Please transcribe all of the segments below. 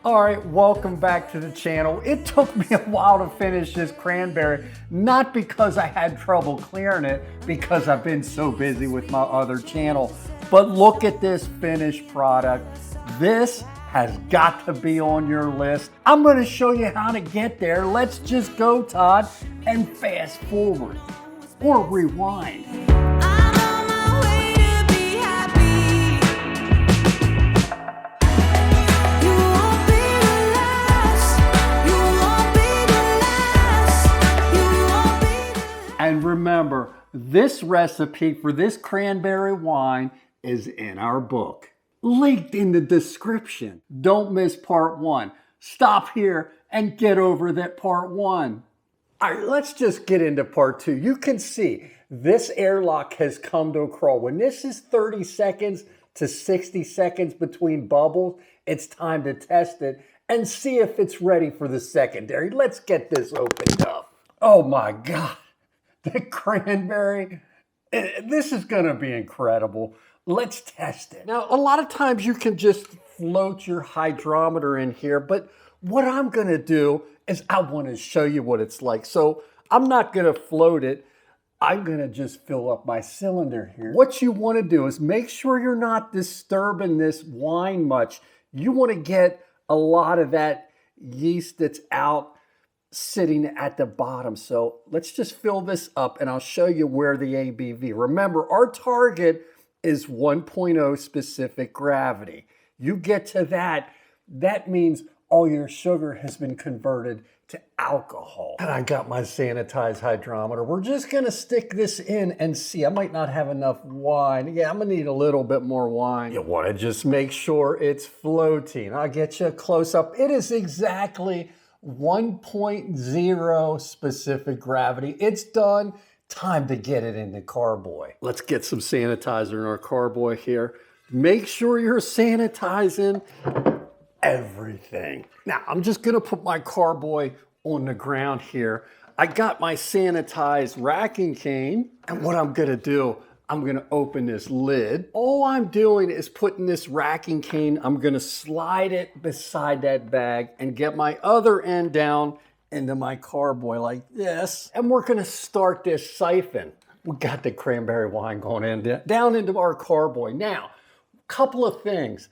All right, welcome back to the channel. It took me a while to finish this cranberry, not because I had trouble clearing it, because I've been so busy with my other channel. But look at this finished product. This has got to be on your list. I'm gonna show you how to get there. Let's just go, Todd, and fast forward or rewind. And remember, this recipe for this cranberry wine is in our book, linked in the description. Don't miss part one. Stop here and get over that part one. All right, let's just get into part two. You can see this airlock has come to a crawl. When this is 30 seconds to 60 seconds between bubbles, it's time to test it and see if it's ready for the secondary. Let's get this opened up. Oh my God. The cranberry, this is gonna be incredible. Let's test it. Now, a lot of times you can just float your hydrometer in here, but what I'm gonna do is I wanna show you what it's like. So I'm not gonna float it. I'm gonna just fill up my cylinder here. What you wanna do is make sure you're not disturbing this wine much. You wanna get a lot of that yeast that's out sitting at the bottom. So let's just fill this up and I'll show you where the ABV. Remember, our target is 1.0 specific gravity. You get to that, that means all your sugar has been converted to alcohol. And I got my sanitized hydrometer. We're just gonna stick this in and see. I might not have enough wine. Yeah, I'm gonna need a little bit more wine. You wanna just make sure it's floating. I'll get you a close up. It is exactly 1.0 specific gravity. It's done. Time to get it in the carboy. Let's get some sanitizer in our carboy here. Make sure you're sanitizing everything. Now, I'm just gonna put my carboy on the ground here. I got my sanitized racking cane, and what I'm gonna do, I'm gonna open this lid. All I'm doing is putting this racking cane, I'm gonna slide it beside that bag and get my other end down into my carboy like this. And we're gonna start this siphon. We got the cranberry wine going in down into our carboy. Now, couple of things.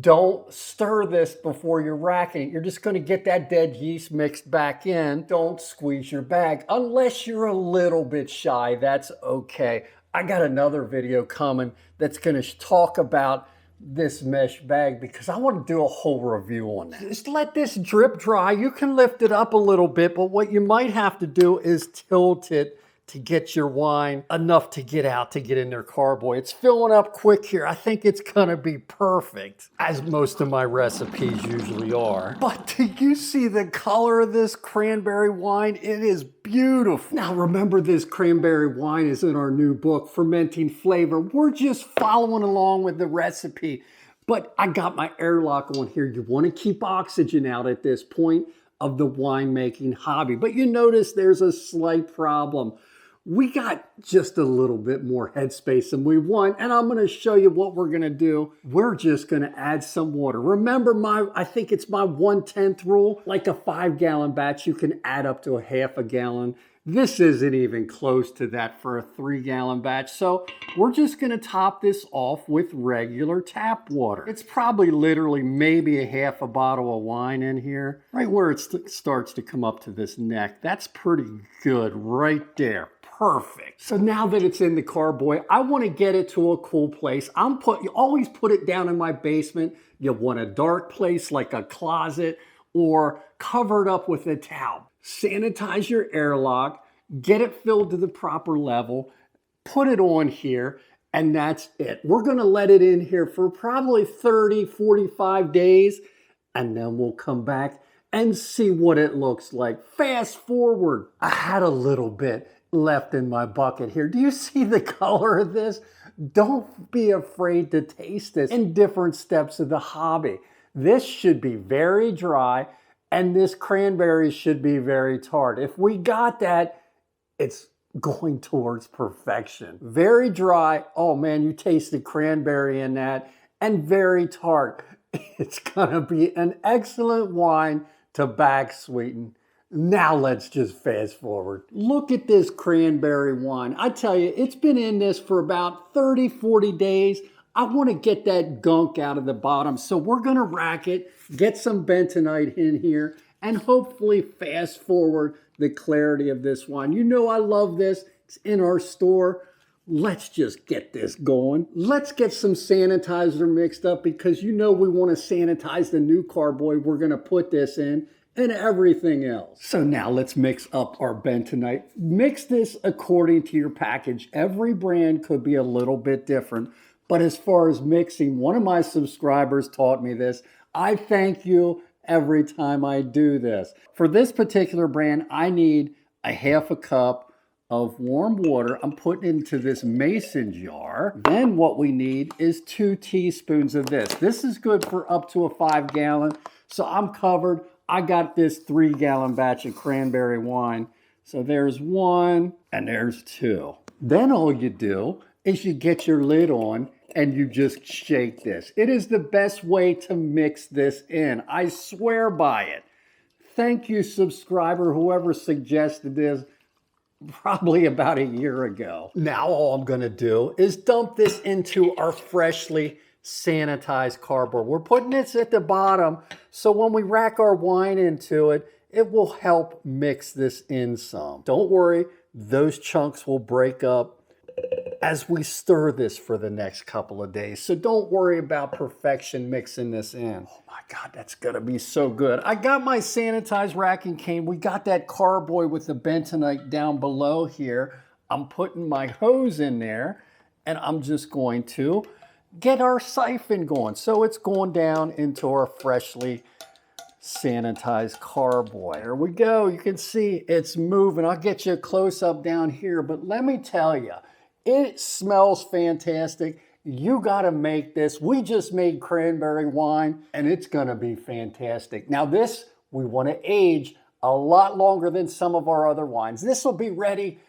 Don't stir this before you're racking it. You're just gonna get that dead yeast mixed back in. Don't squeeze your bag unless you're a little bit shy, that's okay. I got another video coming that's gonna talk about this mesh bag because I want to do a whole review on that. Just let this drip dry. You can lift it up a little bit, but what you might have to do is tilt it to get your wine enough to get out, to get in their carboy. It's filling up quick here. I think it's gonna be perfect, as most of my recipes usually are. But do you see the color of this cranberry wine? It is beautiful. Now remember, this cranberry wine is in our new book, Fermenting Flavor. We're just following along with the recipe, but I got my airlock on here. You wanna keep oxygen out at this point of the winemaking hobby, but you notice there's a slight problem. We got just a little bit more headspace than we want, and I'm gonna show you what we're gonna do. We're just gonna add some water. Remember I think it's my 1/10 rule. Like a 5-gallon batch, you can add up to a half a gallon. This isn't even close to that for a 3-gallon batch. So we're just gonna top this off with regular tap water. It's probably literally maybe a half a bottle of wine in here, right where it starts to come up to this neck. That's pretty good right there. Perfect. So now that it's in the carboy, I want to get it to a cool place. You always put it down in my basement. You want a dark place like a closet or covered up with a towel. Sanitize your airlock, get it filled to the proper level, put it on here, and that's it. We're going to let it in here for probably 30, 45 days, and then we'll come back and see what it looks like. Fast forward. I had a little bit left in my bucket here. Do you see the color of this? Don't be afraid to taste this in different steps of the hobby. This should be very dry, and this cranberry should be very tart. If we got that, it's going towards perfection. Very dry. Oh man, you taste the cranberry in that, and very tart. It's gonna be an excellent wine to back sweeten. Now let's just fast forward. Look at this cranberry wine. I tell you, it's been in this for about 30, 40 days. I want to get that gunk out of the bottom. So we're going to rack it, get some bentonite in here, and hopefully fast forward the clarity of this wine. You know I love this. It's in our store. Let's just get this going. Let's get some sanitizer mixed up because you know we want to sanitize the new carboy we're going to put this in and everything else. So now let's mix up our bentonite. Mix this according to your package. Every brand could be a little bit different. But as far as mixing, one of my subscribers taught me this. I thank you every time I do this. For this particular brand, I need a half a cup of warm water. I'm putting into this mason jar. Then what we need is 2 teaspoons of this. This is good for up to a 5 gallon. So I'm covered. I got this 3-gallon batch of cranberry wine. So there's 1 and there's 2. Then all you do is you get your lid on and you just shake this. It is the best way to mix this in. I swear by it. Thank you, subscriber, whoever suggested this probably about a year ago. Now all I'm gonna do is dump this into our freshly sanitized cardboard. We're putting this at the bottom, so when we rack our wine into it, it will help mix this in some. Don't worry, those chunks will break up as we stir this for the next couple of days. So don't worry about perfection mixing this in. Oh my God, that's gonna be so good. I got my sanitized racking cane. We got that carboy with the bentonite down below here. I'm putting my hose in there and I'm just going to get our siphon going. So it's going down into our freshly sanitized carboy. There we go. You can see it's moving. I'll get you a close up down here, but let me tell you, it smells fantastic. You gotta make this. We just made cranberry wine and it's gonna be fantastic. Now this, we wanna age a lot longer than some of our other wines. This will be ready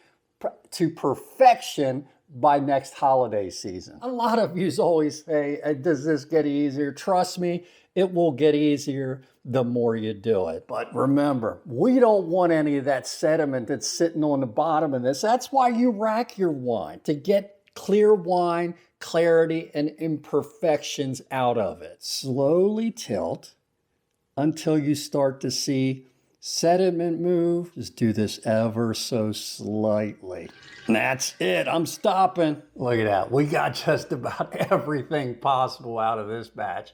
to perfection by next holiday season. A lot of you always say, does this get easier? Trust me, it will get easier the more you do it. But remember, we don't want any of that sediment that's sitting on the bottom of this. That's why you rack your wine, to get clear wine, clarity, and imperfections out of it. Slowly tilt until you start to see sediment move. Just do this ever so slightly. And that's it, I'm stopping. Look at that, we got just about everything possible out of this batch.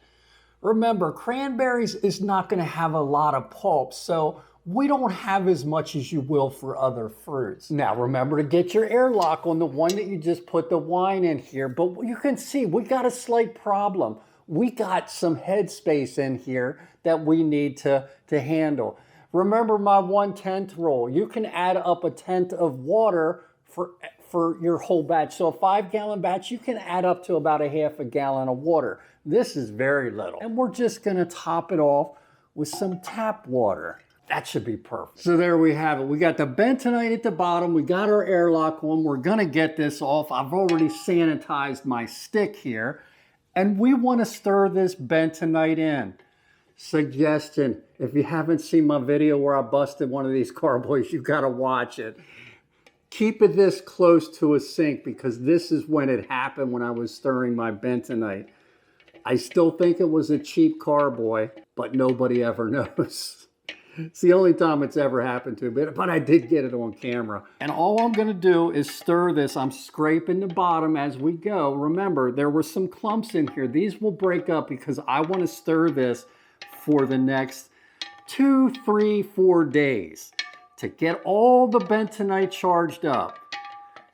Remember, cranberries is not gonna have a lot of pulp, so we don't have as much as you will for other fruits. Now remember to get your airlock on the one that you just put the wine in here, but you can see we got a slight problem. We got some headspace in here that we need to handle. Remember my 1/10 rule. You can add up 1/10 of water for your whole batch. So a 5-gallon batch, you can add up to about a half a gallon of water. This is very little. And we're just gonna top it off with some tap water. That should be perfect. So there we have it. We got the bentonite at the bottom. We got our airlock on. We're gonna get this off. I've already sanitized my stick here. And we wanna stir this bentonite in. Suggestion, if you haven't seen my video where I busted one of these carboys, you gotta watch it. Keep it this close to a sink because this is when it happened when I was stirring my bentonite. I still think it was a cheap carboy, but nobody ever knows. It's the only time it's ever happened to me, but I did get it on camera. And all I'm gonna do is stir this. I'm scraping the bottom as we go. Remember, there were some clumps in here. These will break up because I wanna stir this for the next 2, 3, 4 days to get all the bentonite charged up.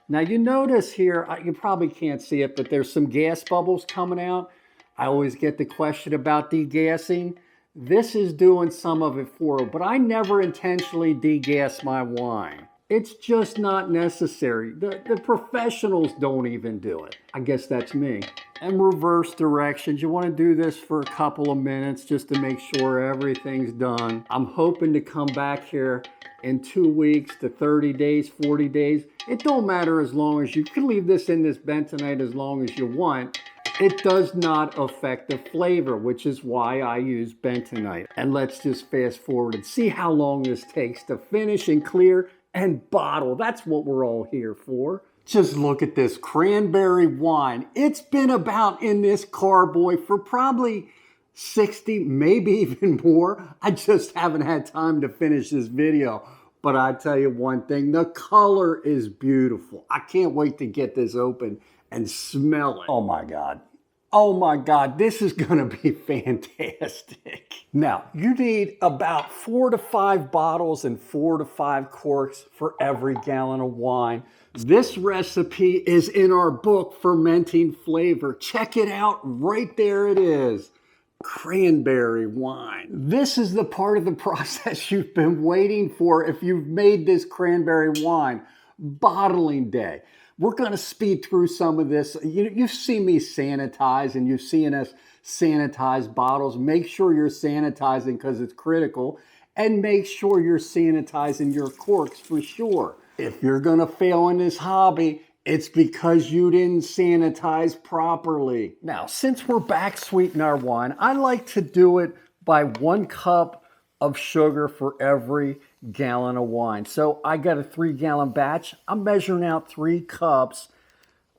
Now you notice here, you probably can't see it, but there's some gas bubbles coming out. I always get the question about degassing. This is doing some of it for it, but I never intentionally degas my wine. It's just not necessary. The professionals don't even do it. I guess that's me. And reverse directions. You want to do this for a couple of minutes just to make sure everything's done. I'm hoping to come back here in 2 weeks to 30 days, 40 days. It don't matter as long as you can leave this in this bentonite as long as you want. it does not affect the flavor, which is why I use bentonite. And let's just fast forward and see how long this takes to finish and clear and bottle. That's what we're all here for. Just look at this cranberry wine. It's been about in this carboy for probably 60, maybe even more. I just haven't had time to finish this video. But I tell you one thing, the color is beautiful. I can't wait to get this open and smell it. Oh my God. Oh my God, this is gonna be fantastic. Now, you need about 4 to 5 bottles and 4 to 5 corks for every gallon of wine. This recipe is in our book, Fermenting Flavor. Check it out, right there it is. Cranberry wine. This is the part of the process you've been waiting for if you've made this cranberry wine. Bottling day. We're going to speed through some of this. You've seen me sanitize and you've seen us sanitize bottles. Make sure you're sanitizing because it's critical. And make sure you're sanitizing your corks for sure. If you're going to fail in this hobby, it's because you didn't sanitize properly. Now, since we're back sweetening our wine, I like to do it by 1 cup of sugar for every gallon of wine. So I got a 3-gallon batch. I'm measuring out 3 cups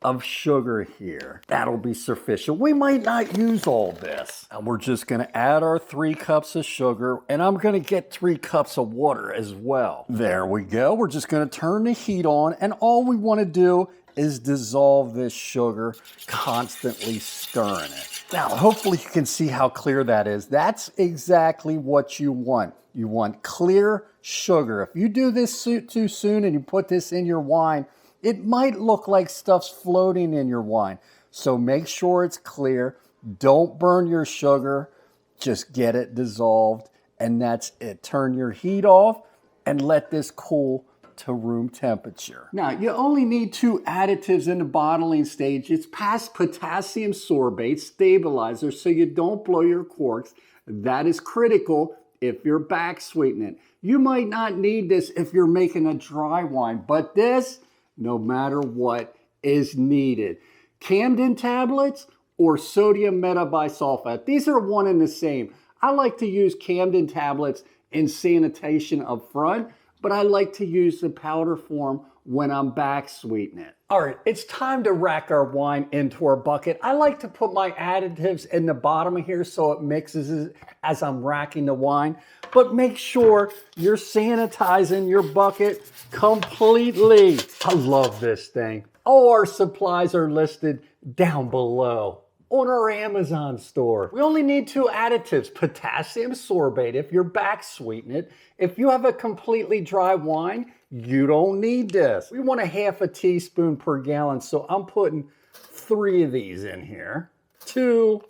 of sugar here. That'll be sufficient. We might not use all this. And we're just gonna add our 3 cups of sugar, and I'm gonna get 3 cups of water as well. There we go. We're just gonna turn the heat on, and all we wanna do is dissolve this sugar, constantly stirring it. Now, hopefully you can see how clear that is. That's exactly what you want. You want clear sugar. If you do this too soon and you put this in your wine, it might look like stuff's floating in your wine. So make sure it's clear. Don't burn your sugar. Just get it dissolved, and that's it. Turn your heat off and let this cool to room temperature. Now, you only need 2 additives in the bottling stage. It's potassium sorbate stabilizer, so you don't blow your corks. That is critical if you're back sweetening. You might not need this if you're making a dry wine, but this, no matter what, is needed. Camden tablets or sodium metabisulfite. These are one and the same. I like to use Camden tablets in sanitation up front, but I like to use the powder form when I'm back sweetening it. All right, it's time to rack our wine into our bucket. I like to put my additives in the bottom of here so it mixes as I'm racking the wine. But make sure you're sanitizing your bucket completely. I love this thing. All our supplies are listed down below on our Amazon store. We only need 2 additives, potassium sorbate if you're back sweetening it. If you have a completely dry wine, you don't need this. We want a 1/2 teaspoon per gallon, so I'm putting 3 of these in here. 2,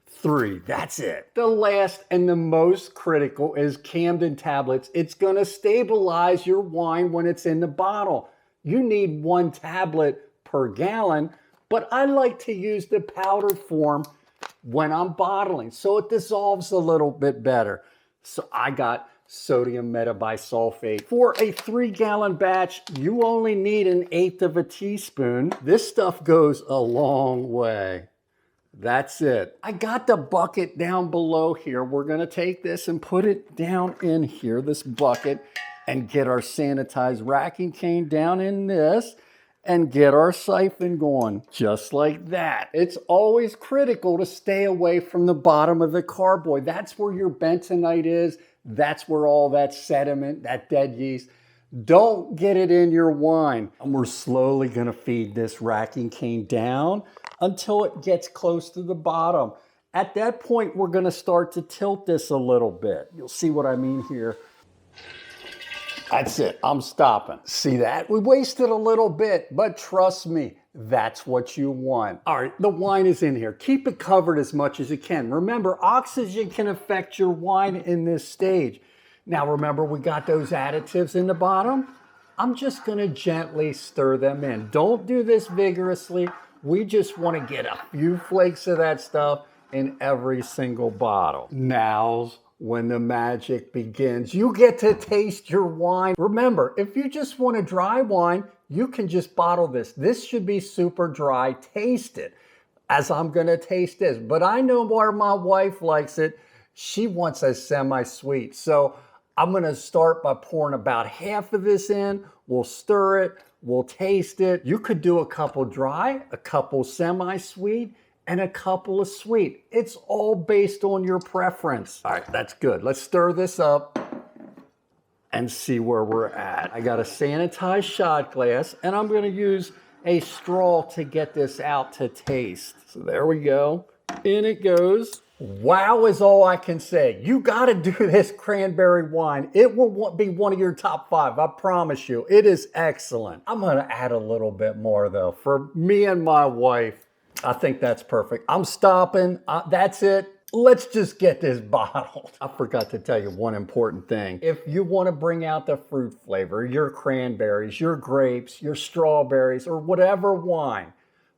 3, that's it. The last and the most critical is Camden tablets. It's gonna stabilize your wine when it's in the bottle. You need 1 tablet per gallon, but I like to use the powder form when I'm bottling, so it dissolves a little bit better. So I got sodium metabisulfate. For a 3-gallon batch, you only need 1/8 of a teaspoon. This stuff goes a long way. That's it. I got the bucket down below here. We're gonna take this and put it down in here, this bucket, and get our sanitized racking cane down in this, and get our siphon going, just like that. It's always critical to stay away from the bottom of the carboy. That's where your bentonite is. That's where all that sediment, that dead yeast, don't get it in your wine. And we're slowly gonna feed this racking cane down until it gets close to the bottom. At that point, we're gonna start to tilt this a little bit. You'll see what I mean here. That's it, I'm stopping. See that? We wasted a little bit, but trust me, that's what you want. All right, the wine is in here. Keep it covered as much as you can. Remember, oxygen can affect your wine in this stage. Now remember, we got those additives in the bottom. I'm just gonna gently stir them in. Don't do this vigorously. We just wanna get a few flakes of that stuff in every single bottle. Now's when the magic begins. You get to taste your wine. Remember, if you just want a dry wine, you can just bottle this. This should be super dry. Taste it. as I'm gonna taste this. But I know where my wife likes it. She wants a semi-sweet. So I'm gonna start by pouring about half of this in. We'll stir it, we'll taste it. You could do a couple dry, a couple semi-sweet, and a couple of sweet. It's all based on your preference. All right, that's good. Let's stir this up and see where we're at. I got a sanitized shot glass, and I'm gonna use a straw to get this out to taste. So there we go, in it goes. Wow is all I can say. You gotta do this cranberry wine. It will be one of your top 5, I promise you. It is excellent. I'm gonna add a little bit more though. For me and my wife, I think that's perfect. I'm stopping, that's it. Let's just get this bottled. I forgot to tell you one important thing. If you want to bring out the fruit flavor, your cranberries, your grapes, your strawberries, or whatever wine,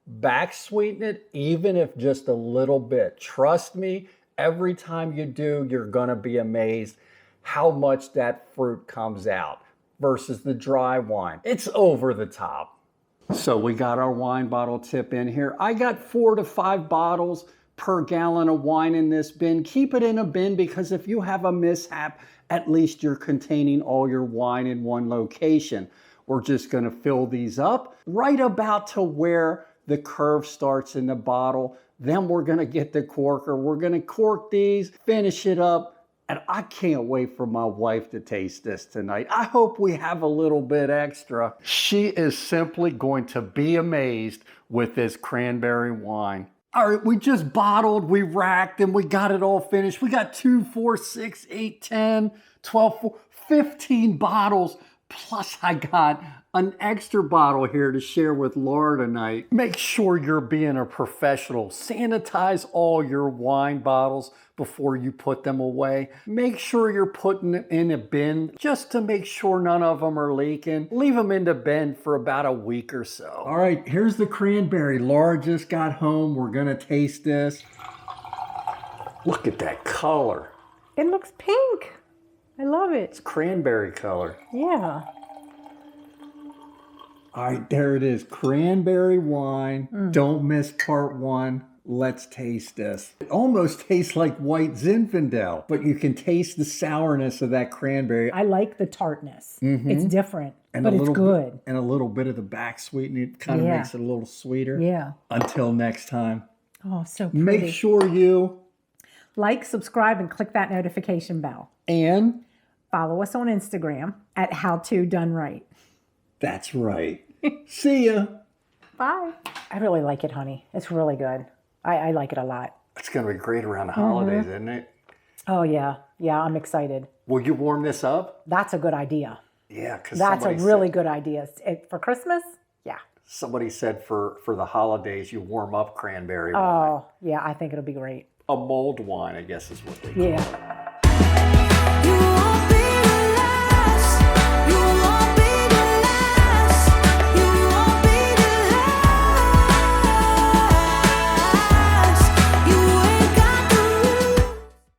back sweeten it, even if just a little bit. Trust me, every time you do, you're gonna be amazed how much that fruit comes out versus the dry wine. It's over the top. So we got our wine bottle tip in here. I got 4 to 5 bottles per gallon of wine in this bin. Keep it in a bin because if you have a mishap, at least you're containing all your wine in one location. We're just gonna fill these up right about to where the curve starts in the bottle. Then we're gonna get the corker. We're gonna cork these, finish it up, and I can't wait for my wife to taste this tonight. I hope we have a little bit extra. She is simply going to be amazed with this cranberry wine. All right, we just bottled, we racked, and we got it all finished. We got 2, 4, 6, 8, 10, 12, 15 bottles. Plus I got an extra bottle here to share with Laura tonight. Make sure you're being a professional. Sanitize all your wine bottles before you put them away. Make sure you're putting them in a bin just to make sure none of them are leaking. Leave them in the bin for about a week or so. All right, here's the cranberry. Laura just got home. We're gonna taste this. Look at that color. It looks pink. I love it. It's cranberry color. Yeah. All right, there it is. Cranberry wine. Don't miss part 1. Let's taste this. It almost tastes like white Zinfandel, but you can taste the sourness of that cranberry. I like the tartness. It's different, And but it's good. And a little bit of the back sweetening. It kind of makes it a little sweeter. Yeah. Until next time. Oh, so pretty. Make sure you like, subscribe, and click that notification bell. And follow us on Instagram at HowToDoneRight. That's right. See ya. Bye. I really like it, honey. It's really good. I like it a lot. It's going to be great around the holidays, isn't it? Oh, yeah. Yeah, I'm excited. Will you warm this up? That's a good idea. Yeah, because that's a really good idea. For Christmas? Yeah. Somebody said for the holidays, you warm up cranberry wine. Oh, yeah, I think it'll be great. A mulled wine, I guess is what they call it. Yeah.